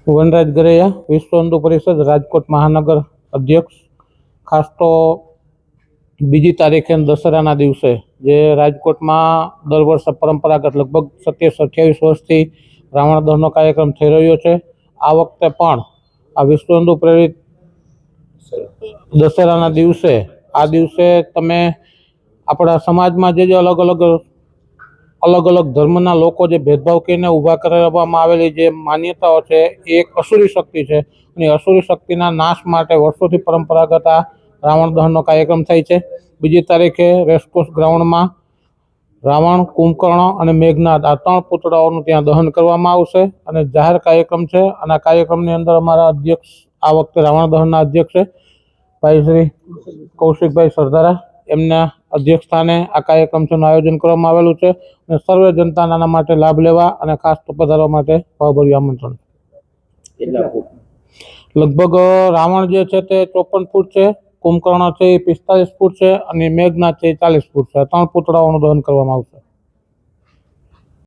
વનરાજ ગરૈયા, વિશ્વ હિન્દુ પરિષદ રાજકોટ મહાનગર અધ્યક્ષ। ખાસ તો 2 તારીખે દશેરાના દિવસે જે રાજકોટમાં દર વર્ષે પરંપરાગત લગભગ 27-28 વર્ષથી રાવણ દહનનો કાર્યક્રમ થઈ રહ્યો છે। આ વખતે પણ આ વિશ્વ હિન્દુ પ્રેરિત દશેરાના દિવસે તમે આપણા સમાજમાં જે અલગ અલગ ધર્મના લોકો જે ભેદભાવ કરીને ઊભા કરવામાં આવેલી જે માન્યતાઓ છે એ એક અસુરી શક્તિ છે અને અસુરી શક્તિના નાશ માટે વર્ષોથી પરંપરાગત આ રાવણ દહનનો કાર્યક્રમ થાય છે। 2 તારીખે રેસકોર્સ ગ્રાઉન્ડમાં રાવણ, કુંભકર્ણ અને મેઘનાદ આ 3 પુતળાઓનું ત્યાં દહન કરવામાં આવશે અને જાહેર કાર્યક્રમ છે। અને આ કાર્યક્રમની અંદર અમારા અધ્યક્ષ આ વખતે રાવણ દહનના અધ્યક્ષ છે ભાઈ શ્રી કૌશિકભાઈ સરદારા, એમના અધ્યક્ષ સ્થાને આ કાર્યક્રમનું આયોજન કરવામાં આવેલું છે અને સર્વે જનતાને આના માટે લાભ લેવા અને ખાસ પધારવા માટે ભાવભર્યું આમંત્રણ। લગભગ રાવણ જે છે તે 54 ફૂટ છે, કુંભકર્ણ છે એ 45 ફૂટ છે અને મેઘનાદ છે એ 40 ફૂટ છે। 3 પુતળાઓનું દહન કરવામાં આવશે।